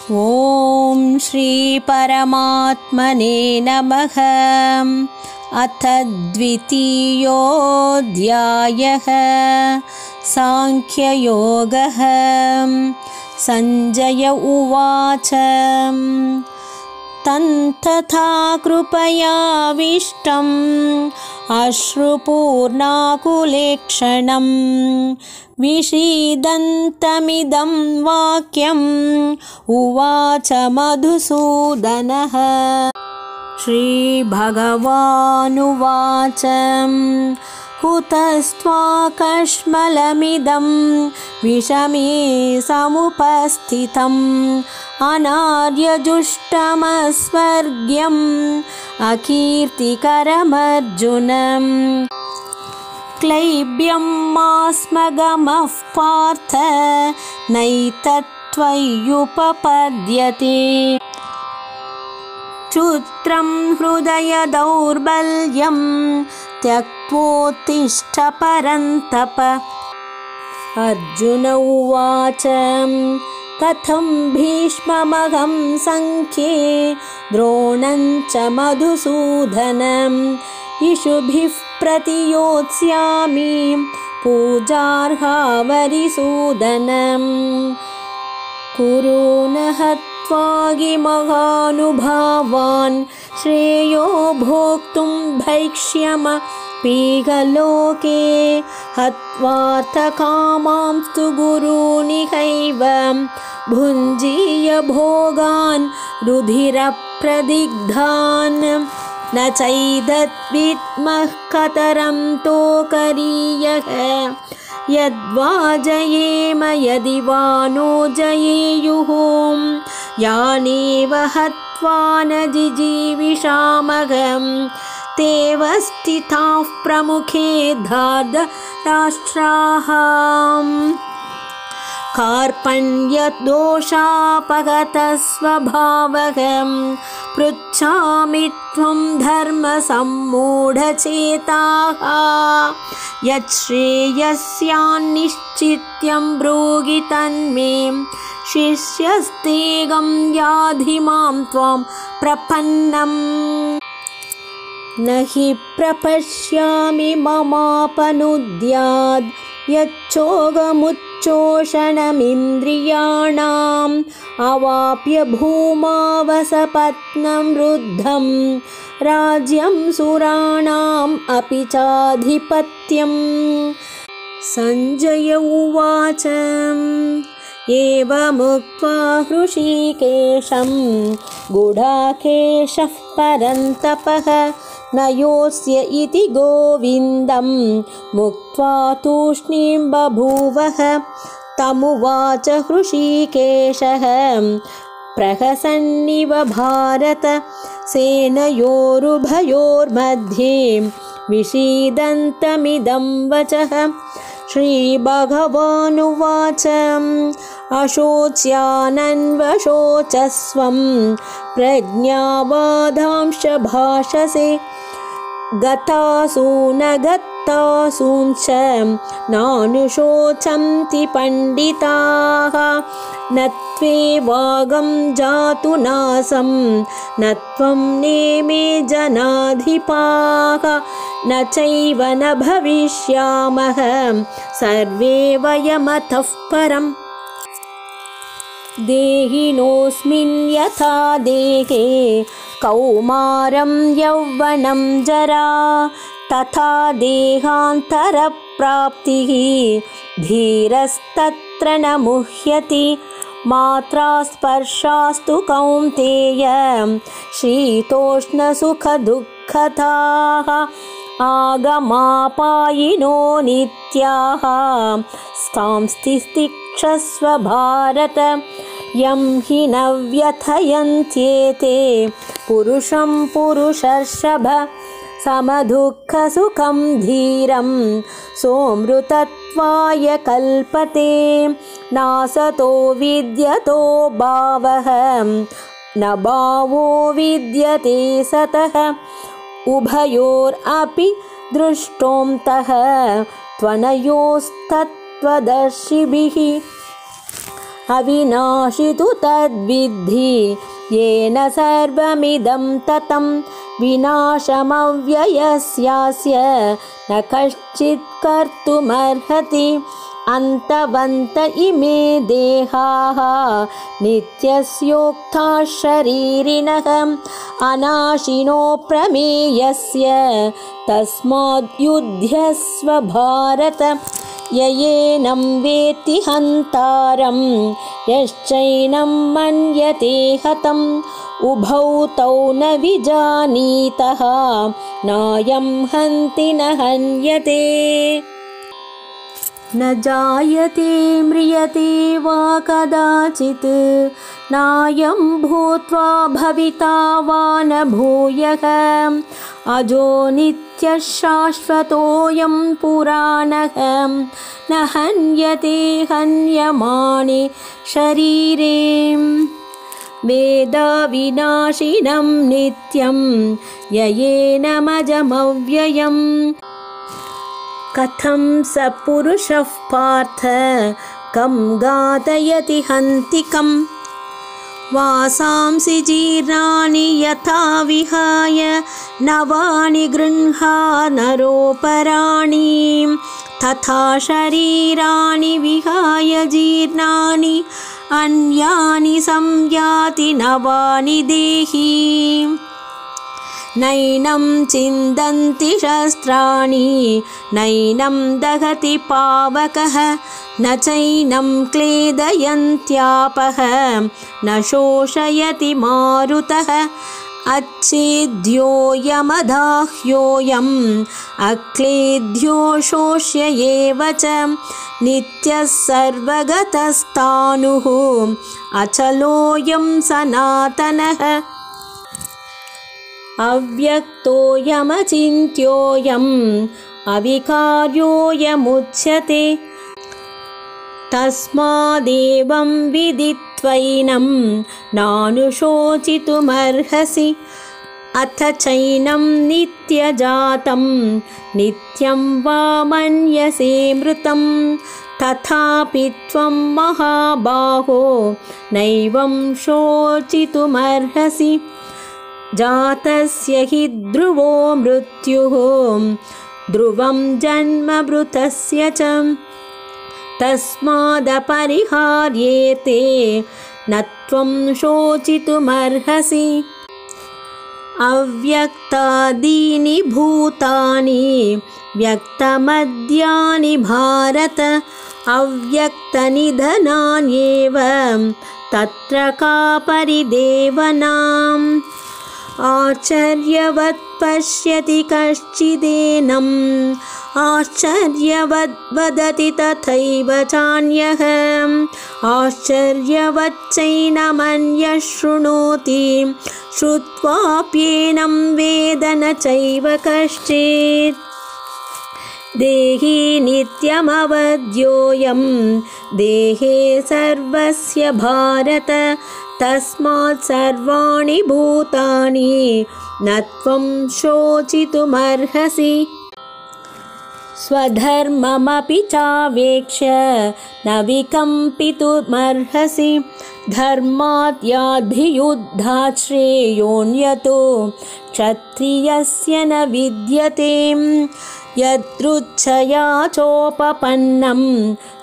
ॐ श्री परमात्मने नमः। अथ द्वितीयोऽध्यायः सांख्ययोगः। संजय उवाच तन्तथा कृपयाविष्टम् अश्रुपूर्णाकुलेक्षणं विषीदन्तमिदं वाक्यम् उवाच मधुसूदनः। श्रीभगवानुवाच कुतस्त्वाकश्मलमिदं विषमे समुपस्थितम् अनार्यजुष्टमस्वर्ग्यम् अकीर्तिकरमर्जुनम्। क्लैब्यं मास्मगमः पार्थ नैतत्त्वय्युपपद्यते। क्षुद्रं हृदय दौर्बल्यं त्यक्त्वोत्तिष्ठ परन्तप। अर्जुन उवाच कथं भीष्ममहं सङ्ख्ये द्रोणं च मधुसूदनम् इषुभिः प्रतियोत्स्यामि पूजार्हावरिसूदनम्। कुरु न हत्वा महानुभावान् श्रेयो भोक्तुं भैक्ष्यमपीहलोके हत्वार्थकामांस्तु गुरूनिहैव भुञ्जीय भोगान् रुधिरप्रदिग्धान्। न चैदद्विद्मः कतरं तोकरीयः यद्वा जयेम यदि वा नो जयेयुः। यानेव हत्वा न जिजीविषामः तेव स्थिताः प्रमुखे धार्तराष्ट्राः। कार्पण्यदोषापगतस्वभावः पृच्छामि त्वं धर्मसम्मूढचेताः। यच्छ्रेयस्यान्निश्चित्यं ब्रूहि तन्मे शिष्यस्तेगं याधि मां त्वां प्रपन्नम्। न हि प्रपश्यामि ममापनुद्याद् यच्छोगमुच्चोषणमिन्द्रियाणाम् अवाप्य भूमावसपत्नं रुद्धं राज्यं सुराणाम् अपि चाधिपत्यम्। संजय उवाच एवमुक्त्वा हृषीकेशं गुडाकेशः परन्तपः न योऽस्य इति गोविन्दं मुक्त्वा तूष्णीं बभूवः। तमुवाच हृषीकेशः प्रहसन्निव भारत सेनयोरुभयोर्मध्ये विषीदन्तमिदं वचः। श्रीभगवानुवाच अशोच्यानन्वशोचस्वं प्रज्ञावादांश्च भाषसे गतासु न गतासूंश्च नानुशोचन्ति पण्डिताः। न त्वेवागं जातु नासं न त्वं नेमे जनाधिपाः न चैव न भविष्यामः सर्वे वयमतः परम्। देहिनोऽस्मिन् यथा देहे कौमारं यौवनं जरा तथा देहान्तरप्राप्तिः धीरस्तत्र न मुह्यति। मात्रा स्पर्शास्तु कौन्तेय शीतोष्णसुखदुःखदाः आगमापायिनो नित्याः सांस्तितिक्षस्व भारत। यं हि न व्यथयन्त्येते पुरुषं पुरुषर्षभ समदुःखसुखं धीरं सोऽमृतत्वाय कल्पते। नासतो विद्यतो भावः न भावो विद्यते सतः उभयोरपि दृष्टोऽन्तः त्वनयोस्तत्त्वदर्शिभिः। अविनाशि तु तद्विद्धि येन सर्वमिदं ततं विनाशमव्ययस्यास्य न कश्चित् कर्तुमर्हति अन्तवन्त इमे देहाः नित्यस्योक्ताः शरीरिणः अनाशिनो प्रमेयस्य तस्माद्युध्यस्व भारत ययेनं वेत्ति हन्तारं यश्चैनं मन्यते हतम् उभौ तौ न विजानीतः नायं हन्ति न हन्यते न जायते म्रियते वा कदाचित् नायं भूत्वा भविता वा न भूयः अजो नित्यः शाश्वतोऽयं पुराणः न हन्यते हन्यमाने शरीरे वेदविनाशिनं नित्यं ययेनमजमव्ययम् कथं स पुरुषः पार्थ कं घातयति हन्तिकम् वासांसि जीर्णानि यथा विहाय नवानि गृह्णाति नरोपराणि तथा शरीराणि विहाय जीर्णानि अन्यानि संयाति नवानि देहि नैनं छिन्दन्ति शस्त्राणि नैनं दहति पावकः न चैनं क्लेदयन्त्यापः न शोषयति मारुतः अच्छेद्योऽयमदाह्योऽयम् अक्लेद्यो शोष्य एव च नित्यः सर्वगतस्तानुः अचलोऽयं सनातनः अव्यक्तोऽयमचिन्त्योऽयम् अविकार्योऽयमुच्यते तस्मादेवं विदित्वैनं नानुशोचितुमर्हसि अथ चैनं नित्यजातं नित्यं वा मन्यसे मृतं तथापि त्वं महाबाहो नैवं शोचितुमर्हसि जातस्य हि ध्रुवो मृत्युः ध्रुवं जन्म मृतस्य च तस्मादपरिहार्येते न त्वं शोचितुमर्हसि अव्यक्तादीनि भूतानि व्यक्तमद्यानि भारत अव्यक्तनिधनान्येव तत्र का परिदेवनाम् आश्चर्यवत् पश्यति कश्चिदेनम् आश्चर्यवद् वदति तथैव चान्यः आश्चर्यवच्चैनमन्यः शृणोति श्रुत्वाप्येनं वेद न चैव कश्चित् देहि नित्यमवद्योऽयं देहे सर्वस्य भारत तस्मात् सर्वाणि भूतानि न त्वं शोचितुमर्हसि स्वधर्ममपि चावेक्ष्य न विकम्पितुमर्हसि धर्मात् याधियुद्धात् श्रेयोऽन्यतो क्षत्रियस्य न विद्यते यदृच्छया चोपपन्नं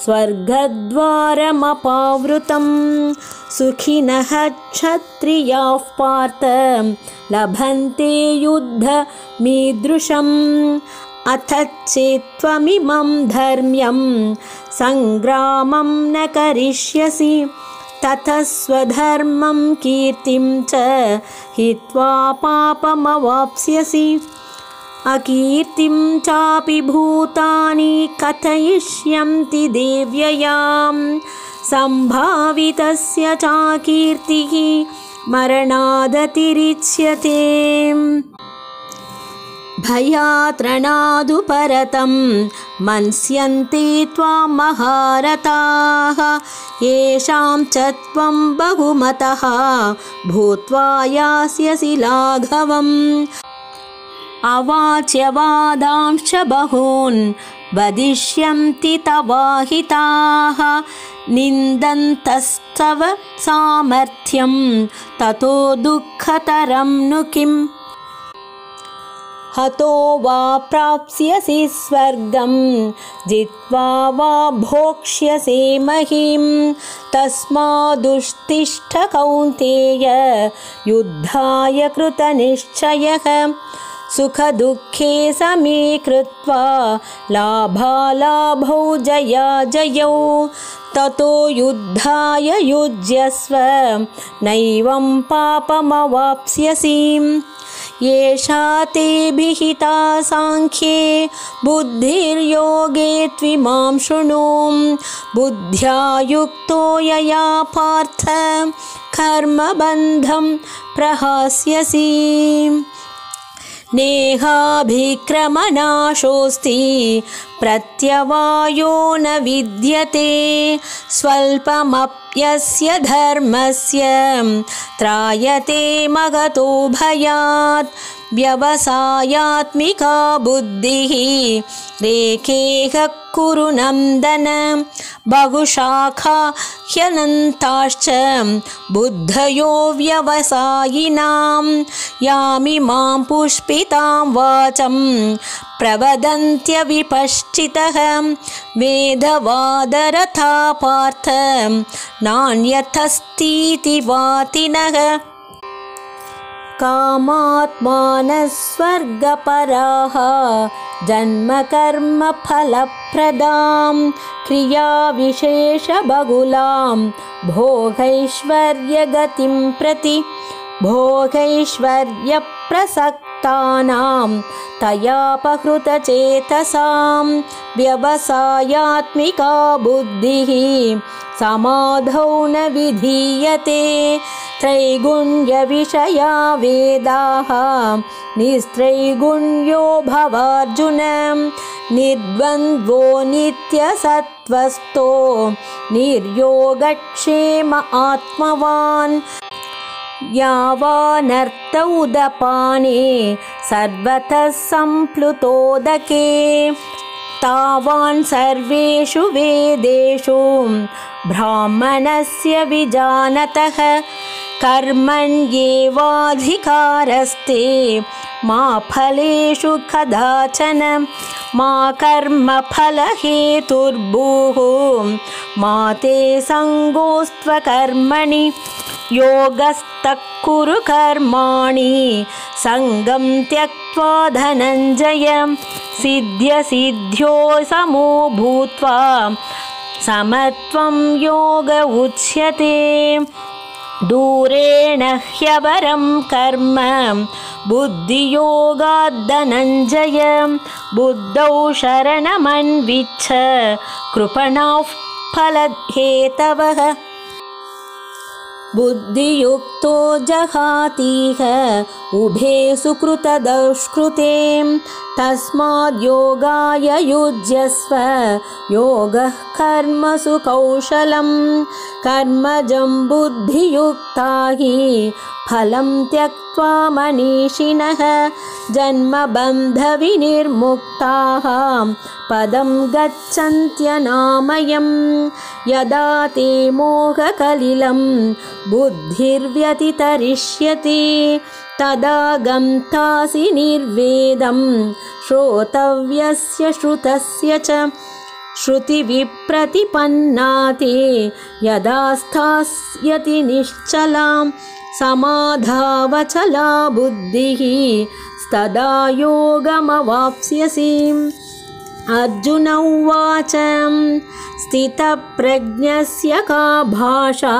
स्वर्गद्वारमपावृतं सुखिनः क्षत्रियाः पार्थ लभन्ते युद्धमीदृशम् अथ चेत्त्वमिमं धर्म्यं सङ्ग्रामं न करिष्यसि ततः स्वधर्मं कीर्तिं च हित्वा पापमवाप्स्यसि अकीर्तिं चापि भूतानि कथयिष्यन्ति देव्ययां सम्भावितस्य चाकीर्तिः मरणादतिरिच्यते भयात्रणादुपरतं मन्स्यन्ते त्वां महारथाः येषां च त्वं बहुमतः भूत्वा यास्यसि लाघवम् अवाच्य वादांश्च बहून् वदिष्यन्ति तवाहिताः निन्दन्तस्तव सामर्थ्यं ततो दुःखतरं नु किम् हतो वा प्राप्स्यसि स्वर्गं जित्वा वा भोक्ष्यसे महीं तस्मादुत्तिष्ठ कौन्तेय युद्धाय कृतनिश्चयः सुखदुःखे समे कृत्वा लाभालाभौ जयाजयौ ततो युद्धाय युज्यस्व नैवं पापमवाप्स्यसि येषा ते विहिता सांख्ये बुद्धिर्योगे त्विमां शृणु बुद्ध्या युक्तो यया पार्थ कर्मबन्धं प्रहास्यसि नेहाभिक्रमनाशोऽस्ति प्रत्यवायो न विद्यते स्वल्पमप्यस्य धर्मस्य त्रायते मगतो भयात् व्यवसायात्मिका बुद्धिः रेखेह कुरु नन्दन बहुशाखा ह्यनन्ताश्च बुद्धयो व्यवसायिनां यामिमां पुष्पितां वाचं प्रवदन्त्यविपश्चितः वेदवादरथा पार्थ नान्यथस्तीति वातिनः कामात्मानः स्वर्गपराः जन्मकर्मफलप्रदां क्रियाविशेषबहुलां भोगैश्वर्यगतिं प्रति भोगैश्वर्यप्रसक्तानां तयापहृतचेतसां व्यवसायात्मिका बुद्धिः समाधौ न विधीयते त्रैगुण्यविषया वेदाः निस्त्रैगुण्यो भवार्जुन निर्द्वन्द्वो नित्यसत्त्वस्थो निर्योगक्षेम आत्मवान् यावानर्थ उदपाने सर्वतः सम्प्लुतोदके तावान् सर्वेषु वेदेषु ब्राह्मणस्य विजानतः कर्मण्येवाधिकारस्ते मा फलेषु कदाचन मा कर्मफलहेतुर्भूः मा ते सङ्गोऽस्त्वकर्मणि योगस्तः कुरु कर्माणि सङ्गं त्यक्त्वा धनञ्जय सिद्ध्यसिद्ध्यो समो भूत्वा समत्वं योग उच्यते दूरेण ह्यवरं कर्म बुद्धियोगाद्धनञ्जय बुद्धौ शरणमन्विच्छ कृपणाः फलहेतवः बुद्धियुक्तो जहातीह उभे सुकृतदुष्कृते तस्माद् योगाय युज्यस्व योगः कर्मसु कौशलं कर्मजं बुद्धियुक्ता हि फलं त्यक्त्वा मनीषिणः जन्मबन्धविनिर्मुक्ताः पदं गच्छन्त्यनामयम् यदा ते मोहकलिलं बुद्धिर्व्यतितरिष्यति तदा गन्तासि निर्वेदं श्रोतव्यस्य श्रुतस्य च श्रुतिविप्रतिपन्ना ते यदा स्थास्यति निश्चलां समाधावचला बुद्धिः तदा योगमवाप्स्यसि अर्जुन उवाच स्थितप्रज्ञस्य का भाषा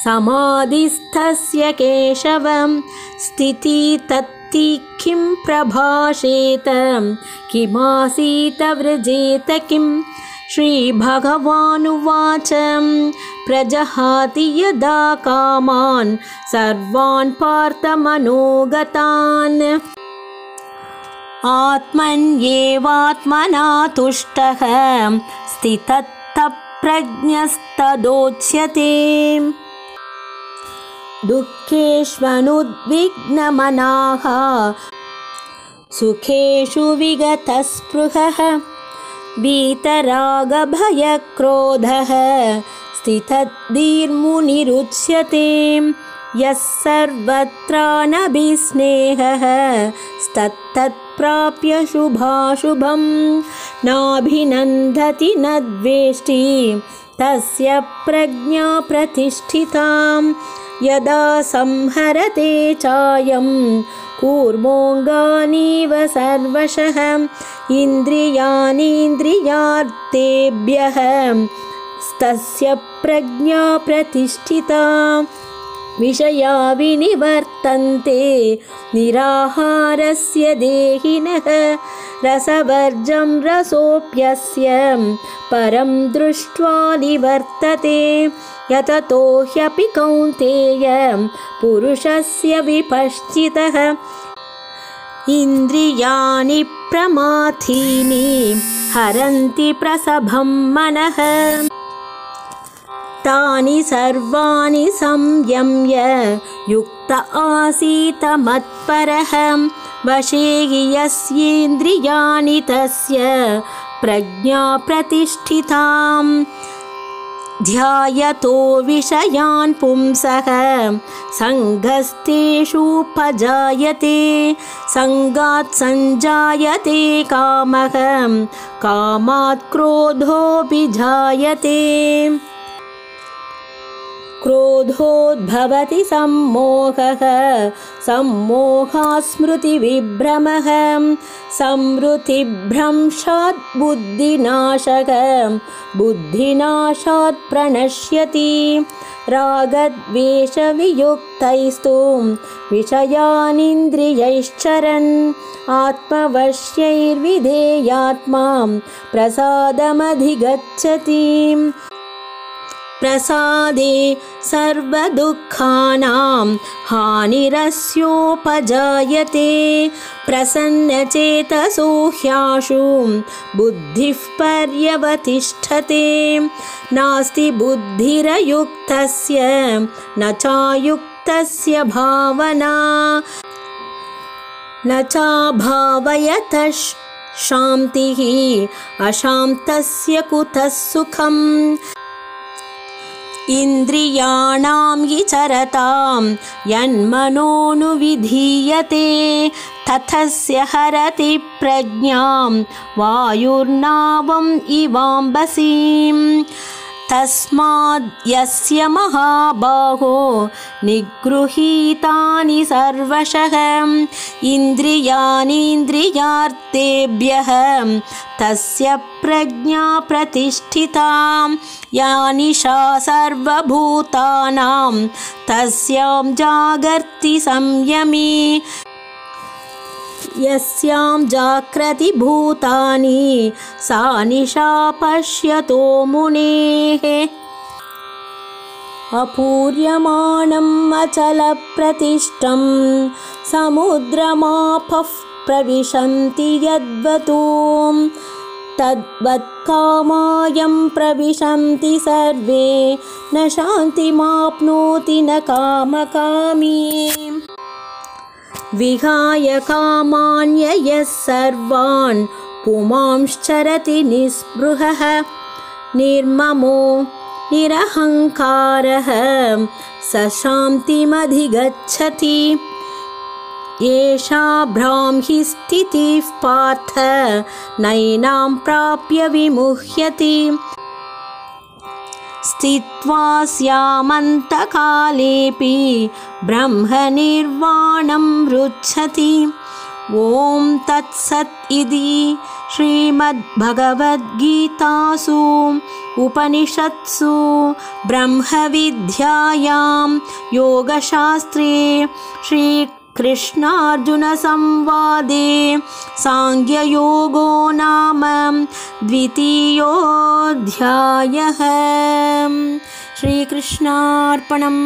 समाधिस्थस्य केशव स्थितिः तत्ति किं प्रभाषेत किमासीत व्रजेत किम् श्रीभगवानुवाच प्रजहाति यदा कामान् सर्वान् पार्थमनोगतान् आत्मन्येवात्मना तुष्टः स्थितप्रज्ञस्तदोच्यते दुःखेष्वनुद्विग्नमनाः सुखेषु विगतस्पृहः वीतरागभयक्रोधः स्थितधीर्मुनिरुच्यते यः सर्वत्रानभिस्नेहः स्तत्तत्प्राप्य शुभाशुभं नाभिनन्दति न द्वेष्टि तस्य प्रज्ञा प्रतिष्ठिता यदा संहरते चायं कूर्मोऽङ्गानीव सर्वशः इन्द्रियाणीन्द्रियार्थेभ्यः तस्य प्रज्ञा प्रतिष्ठिता विषया विनिवर्तन्ते निराहारस्य देहिनः रसवर्जं रसोऽप्यस्य परं दृष्ट्वा निवर्तते यततो ह्यपि कौन्तेय पुरुषस्य विपश्चितः इन्द्रियाणि प्रमाथीनि हरन्ति प्रसभं मनः तानि सर्वाणि संयम्य युक्त आसीत मत्परः वशे यस्येन्द्रियाणि तस्य प्रज्ञा प्रतिष्ठिता ध्यायतो विषयान् पुंसः सङ्गस्तेषुपजायते सङ्गात् सञ्जायते कामः कामात् क्रोधोऽभिजायते क्रोधोद्भवति सम्मोहः सम्मोहात् स्मृतिविभ्रमः स्मृतिभ्रंशात् बुद्धिनाशः बुद्धिनाशात् प्रणश्यति रागद्वेषवियुक्तैस्तु विषयानिन्द्रियैश्चरन् आत्मवश्यैर्विधेयात्मा प्रसादमधिगच्छति प्रसादे सर्वदुःखानां हानिरस्योपजायते प्रसन्नचेतसो ह्याशु बुद्धिः पर्यवतिष्ठते नास्ति बुद्धिरयुक्तस्य न चायुक्तस्य भावना न चाभावयतः शान्तिः अशान्तस्य कुतः सुखम् इन्द्रियाणां विचरतां यन्मनोनुविधीयते तथस्य हरति प्रज्ञां वायुर्नावम् इवाम्बसीं तस्माद् यस्य महाबाहो निगृहीतानि सर्वशः इन्द्रियाणीन्द्रियार्थेभ्यः तस्य प्रज्ञा प्रतिष्ठिता या निशा सर्वभूतानां तस्यां जागर्ति संयमी यस्यां जाग्रति भूतानि सा निशा पश्यतो मुनेः अपूर्यमाणम् अचलप्रतिष्ठं समुद्रमापः प्रविशन्ति यद्वतो तद्वत्कामायं प्रविशन्ति सर्वे न शान्तिमाप्नोति न कामकामी विहाय कामान्ययः सर्वान् पुमांश्चरति निःस्पृहः निर्ममो निरहङ्कारः स शान्तिमधिगच्छति एषा ब्राह्मी स्थितिः पार्थ नैनां प्राप्य विमुह्यति स्थित्वा स्यामन्तकालेऽपि ब्रह्मनिर्वाणं रुच्छति ॐ तत्सत् इति श्रीमद्भगवद्गीतासु उपनिषत्सु ब्रह्मविद्यायां योगशास्त्रे श्रीकृष्णार्जुनसंवादे साङ्ख्ययोगो नाम द्वितीयोऽध्यायः। श्रीकृष्णार्पणम्।